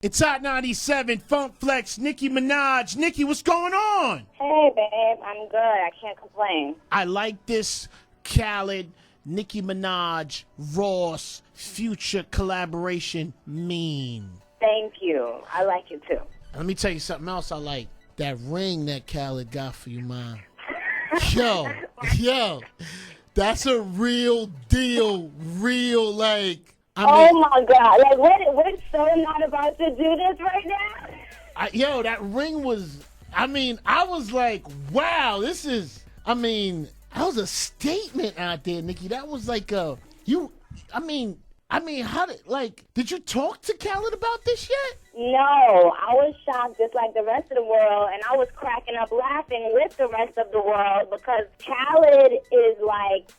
It's Hot 97, Funk Flex, Nicki Minaj. Nicki, what's going on? Hey, babe. I'm good. I can't complain. I like this Khaled, Nicki Minaj, Ross, Future collaboration, Mean. Thank you. I like it, too. Let me tell you something else I like. That ring that Khaled got for you, man. Yo, that's a real deal, Oh, my God. Like, we're so not about to do this right now? That ring was, I was like, wow, that was a statement out there, Nicki. That was like did you talk to Khaled about this yet? No. I was shocked just like the rest of the world, and I was cracking up laughing with the rest of the world because Khaled is like,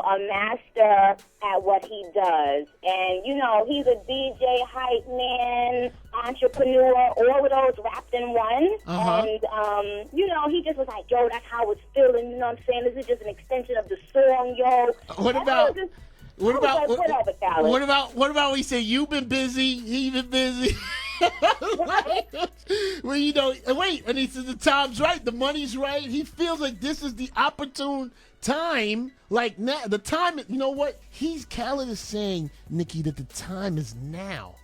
a master at what he does. And, he's a DJ, hype man, entrepreneur, all of those wrapped in one. Uh-huh. And, he just was like, yo, that's how it's feeling, you know what I'm saying? This is just an extension of the song, yo. What about when he said you've been busy, he been busy? And he says the time's right, the money's right. He feels like this is the opportune time. Like now, the time. You know what? Khaled is saying, Nicki, that the time is now.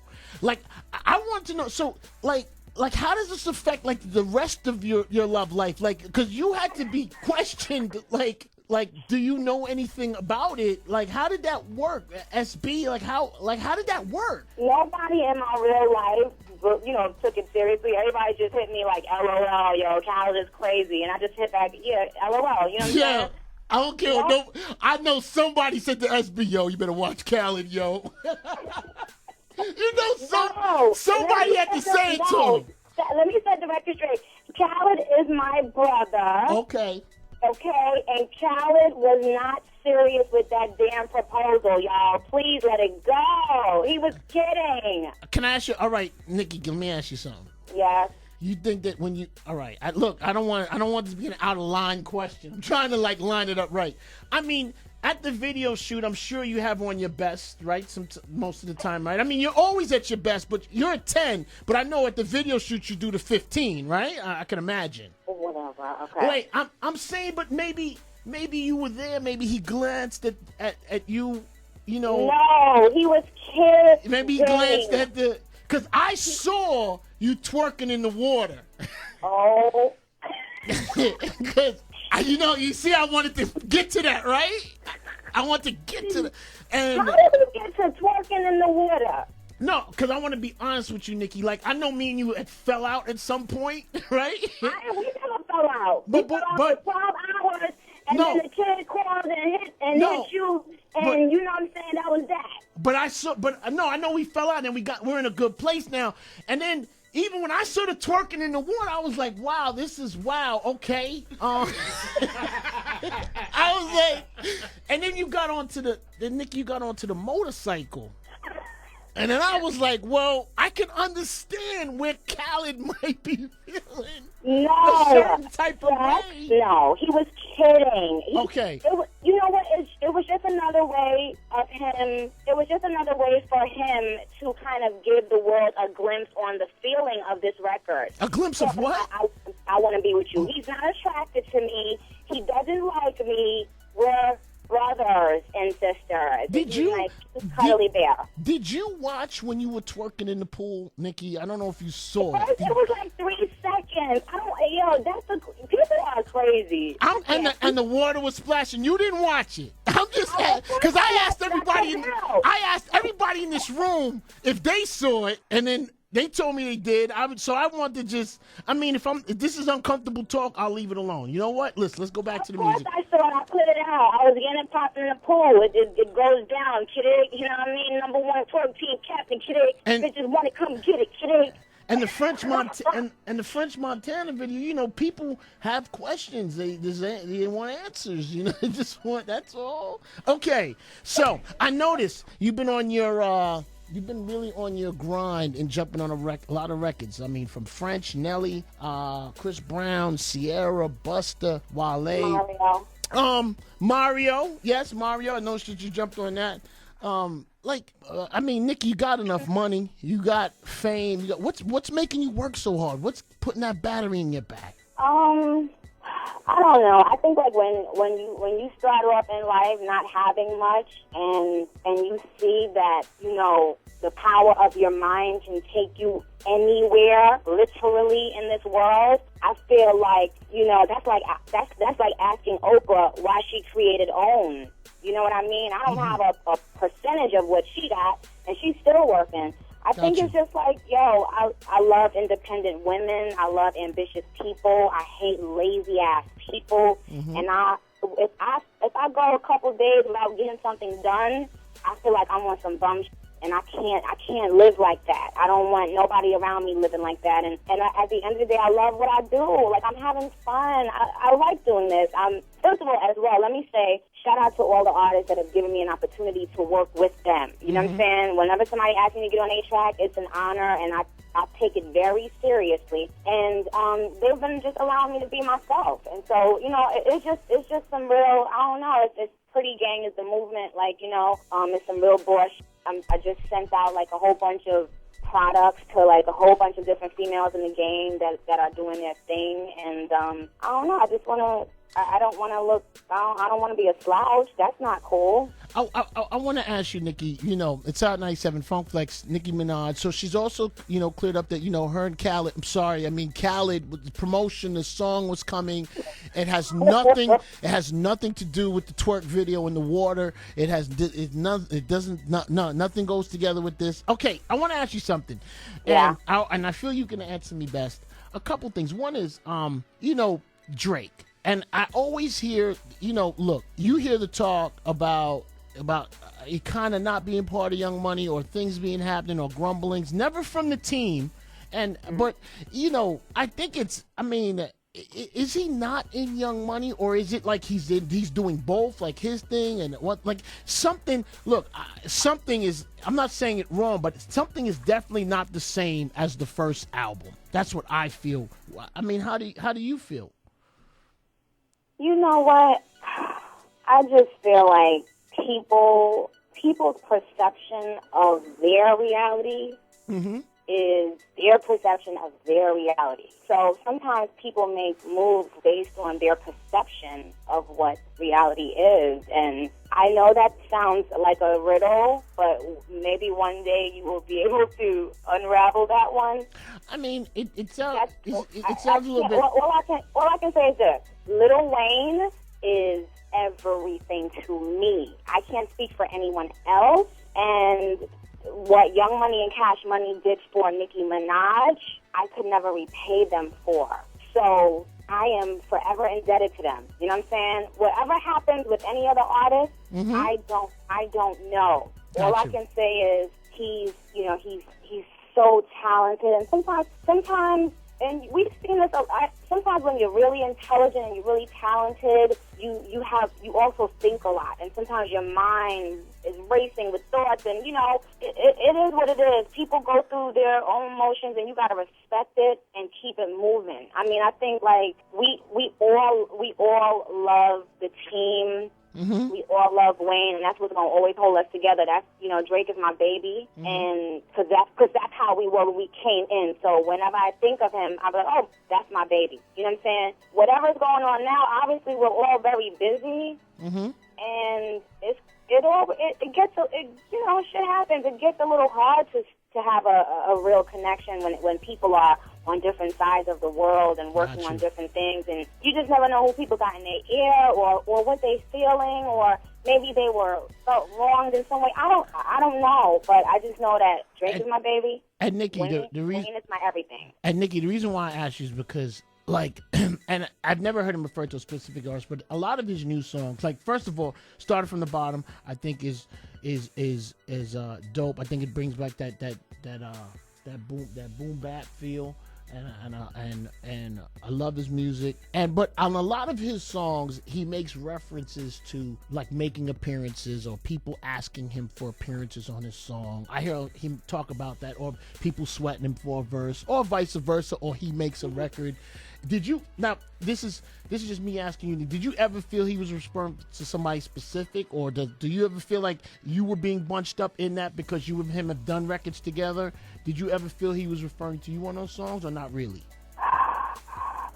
Like I want to know. So like how does this affect like the rest of your love life? Like because you had to be questioned. Like, do you know anything about it? Like, how did that work? SB, how did that work? Nobody in my real life, took it seriously. Everybody just hit me like, LOL, yo, Khaled is crazy. And I just hit back, yeah, LOL, you know what I'm saying? I don't care. No, I know somebody said to SB, yo, you better watch Khaled, yo. Somebody had to say it to him. Let me set the record straight. Khaled is my brother. Okay, and Khaled was not serious with that damn proposal, y'all. Please let it go. He was kidding. Can I ask you? All right, Nicki, let me ask you something. Yes. You think that when you? All right. I don't want this to be an out of line question. I'm trying to line it up right. At the video shoot, I'm sure you have on your best, right? Most of the time, right? You're always at your best, but you're a 10. But I know at the video shoot you do the 15, right? I can imagine. Whatever. Okay. Wait, I'm saying, but maybe you were there. Maybe he glanced at you. No, he was kidding. Maybe he glanced at because I saw you twerking in the water. Oh. Because you see, I wanted to get to that, right? I want to get to that. And how did we get to twerking in the water? No, because I want to be honest with you, Nicki. Like, I know me and you had fell out at some point, right? We never fell out. But for 12 hours, and then the kid called and hit you, and you know what I'm saying? That was that. I know we fell out, and we're in a good place now. And then even when I saw the twerking in the water, I was like, wow, this is wow, okay. I was like, and then Nicki, you got onto the motorcycle. And then I was like, well, I can understand where Khaled might be feeling a certain type of way. No, he was kidding. Okay. You know what? It was just another way of him. It was just another way for him to kind of give the world a glimpse on the feeling of this record. A glimpse of what? I want to be with you. He's not attracted to me. He doesn't like me. We're brothers and sisters. Did you? Cuddly bear. Did you watch when you were twerking in the pool, Nicki? I don't know if you saw it. It was like 3 seconds. People are crazy. And the water was splashing. You didn't watch it. I'm just because I asked everybody in this room if they saw it, and then they told me they did. So I want to just. If this is uncomfortable talk, I'll leave it alone. You know what? Let's go back to the music. Of course I saw it. I put it out. I was getting popped in the pool. It goes down, kiddick. You know what I mean? Number 1 twerk team captain, kiddick. Bitches want to come get it, kiddick. And the French French Montana video, people have questions. They want answers. They just want. That's all. Okay, so I noticed you've been on your. You've been really on your grind and jumping on a lot of records. From French, Nelly, Chris Brown, Sierra, Busta, Wale. Mario. Mario. Yes, Mario. I noticed that you jumped on that. like, I mean, Nicki, you got enough money, you got fame. What's making you work so hard? What's putting that battery in your back? I don't know. I think like when you start off in life not having much, and you see that the power of your mind can take you anywhere, literally in this world. I feel like that's like asking Oprah why she created OWN. You know what I mean? I don't have a percentage of what she got, and she's still working. I think it's just like, I love independent women. I love ambitious people. I hate lazy ass people. And if I go a couple days without getting something done, I feel like I'm on some bum shit. And I can't live like that. I don't want nobody around me living like that. And at the end of the day, I love what I do. Like, I'm having fun. I like doing this. First of all, as well, let me say, shout out to all the artists that have given me an opportunity to work with them. You know what I'm saying? Whenever somebody asks me to get on A-Track, it's an honor, and I take it very seriously. And they've been just allowing me to be myself. And so, it's just some real, I don't know, it's Pretty Gang is the movement, like, it's some real bush. I just sent out like a whole bunch of products to like a whole bunch of different females in the game that are doing their thing, and I don't know. I just I don't want to look. I don't want to be a slouch. That's not cool. I want to ask you, Nicki. It's out 97 Funk Flex, Nicki Minaj. So she's also, cleared up that her and Khaled. I'm sorry. I mean, Khaled with the promotion, the song was coming. It has nothing. It has nothing to do with the twerk video in the water. Nothing goes together with this. Okay, I want to ask you something. Yeah. And I feel you can answer me best. A couple things. One is, Drake. And I always hear, look, you hear the talk about it kind of not being part of Young Money or things being happening or grumblings, never from the team. But I think is he not in Young Money, or is it like he's doing both, like his thing and something? Look, something is. I'm not saying it wrong, but something is definitely not the same as the first album. That's what I feel. I mean, how do you feel? You know what? I just feel like people's perception of their reality is their perception of their reality. So sometimes people make moves based on their perception of what reality is. And I know that sounds like a riddle, but maybe one day you will be able to unravel that one. I mean, it sounds a little bit. All I can say is this: Lil Wayne is everything to me. I can't speak for anyone else. And what Young Money and Cash Money did for Nicki Minaj, I could never repay them for. So I am forever indebted to them. You know what I'm saying? Whatever happens with any other artist, I don't know. All I can say is he's so talented, and sometimes, and we've seen this. Sometimes when you're really intelligent and you're really talented, you also think a lot, and sometimes your mind is racing with thoughts, and it is what it is. People go through their own emotions, and you got to respect it and keep it moving. I mean, I think like we all love the team. We all love Wayne, and that's what's gonna always hold us together. That's Drake is my baby, and because that's how we were when we came in. So whenever I think of him, I'm like, oh, that's my baby. You know what I'm saying? Whatever's going on now, obviously we're all very busy, and it gets shit happens. It gets a little hard to have a real connection when people are on different sides of the world and working on different things, and you just never know who people got in their ear or what they feeling, or maybe they felt wronged in some way. I don't know, but I just know that Drake is my baby. And Nicki, Wayne is my everything. And Nicki, the reason why I asked you is because, like, and I've never heard him refer to a specific artist, but a lot of his new songs, like, first of all, Started From the Bottom, I think is dope. I think it brings back that boom bap feel. And I love his music. But on a lot of his songs, he makes references to like making appearances or people asking him for appearances on his song. I hear him talk about that, or people sweating him for a verse, or vice versa, or he makes a record Did you now? This is just me asking you. Did you ever feel he was referring to somebody specific, or do you ever feel like you were being bunched up in that because you and him have done records together? Did you ever feel he was referring to you on those songs, or not really?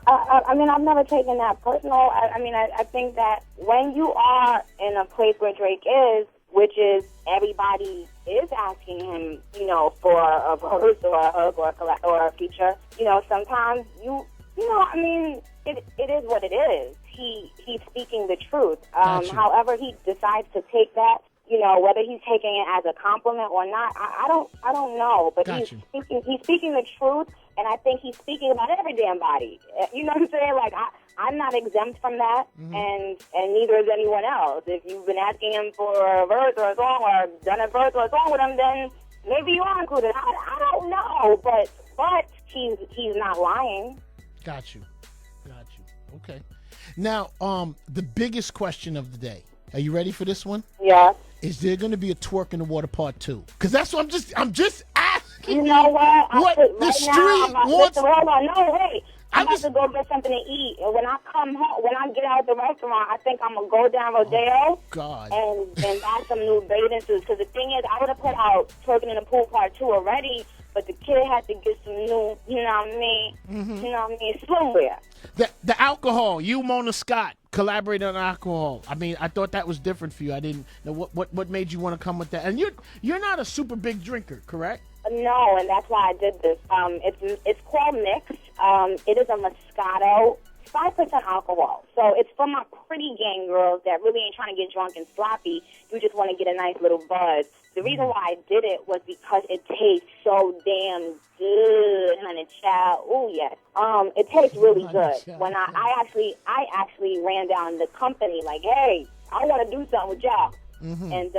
I mean, I've never taken that personal. I think that when you are in a place where Drake is, which is everybody is asking him, for a verse or a hook or a feature, sometimes it is what it is. He's speaking the truth. Gotcha. However he decides to take that, whether he's taking it as a compliment or not, I don't know. But Gotcha. he's speaking the truth, and I think he's speaking about every damn body. You know what I'm saying? Like I'm not exempt from that, and neither is anyone else. If you've been asking him for a verse or a song, or done a verse or a song with him, then maybe you are included. I don't know, but he's not lying. Got you. Okay. Now, the biggest question of the day. Are you ready for this one? Yeah. Is there going to be a Twerk in the Water Part 2? Because that's what I'm just asking. You know what? What the street wants. Hold on. No, wait. I'm about to go get something to eat. And when I come home, when I get out of the restaurant, I think I'm going to go down Rodeo and buy some new bathing suits. Because the thing is, I would have put out Twerking in the Pool Part 2 already, but the kid had to get some new, swimwear. The alcohol, you, Mona Scott, collaborated on alcohol. I mean, I thought that was different for you. I didn't know what made you want to come with that. And you're not a super big drinker, correct? No, and that's why I did this. It's called Myx. It is a Moscato, 5% alcohol. So it's for my pretty gang girls that really ain't trying to get drunk and sloppy. You just want to get a nice little buzz. The reason why I did it was because it tastes so damn good, honey child. Oh yes. It tastes really good. When I actually ran down the company like, hey, I want to do something with y'all. And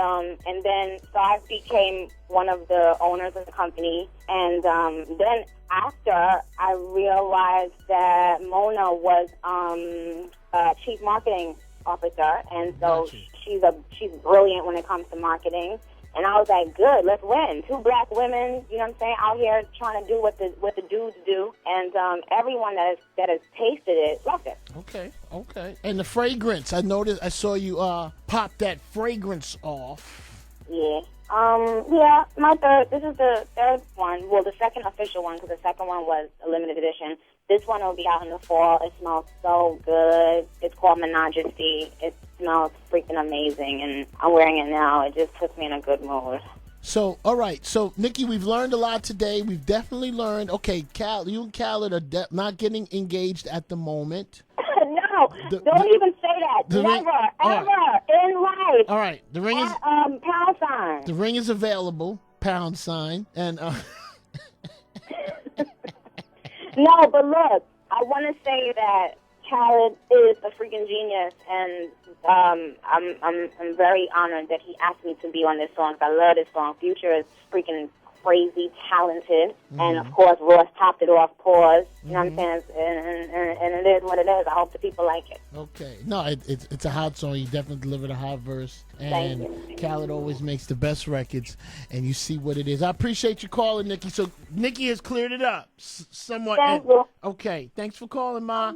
then so I became one of the owners of the company, and then after I realized that Mona was chief marketing officer, and so she's brilliant when it comes to marketing. And I was like, good, let's win. 2 black women, you know what I'm saying, out here trying to do what the dudes do. And everyone that has tasted it loved it. Okay. And the fragrance, I saw you pop that fragrance off. Yeah. This is the third one. Well, the second official one, because the second one was a limited edition. This one will be out in the fall. It smells so good. It's called Minajesty. It smells freaking amazing, and I'm wearing it now. It just puts me in a good mood. So, all right. So, Nicki, we've learned a lot today. We've definitely learned. Okay, you and Khaled are not getting engaged at the moment. No, don't even say that. Never, ever in life. All right, the ring is pound sign. The ring is available. Pound sign and. No, but look, I want to say that Khaled is a freaking genius, and I'm very honored that he asked me to be on this song. I love this song. Future is freaking crazy talented, and of course Ross topped it off. Pause. You know what I'm saying? And it is what it is. I hope the people like it. Okay. No, it's a hot song. You definitely delivered a hot verse. And Thank you. Khaled always makes the best records, and you see what it is. I appreciate you calling, Nicki. So Nicki has cleared it up somewhat. Thank you. Okay. Thanks for calling, Ma.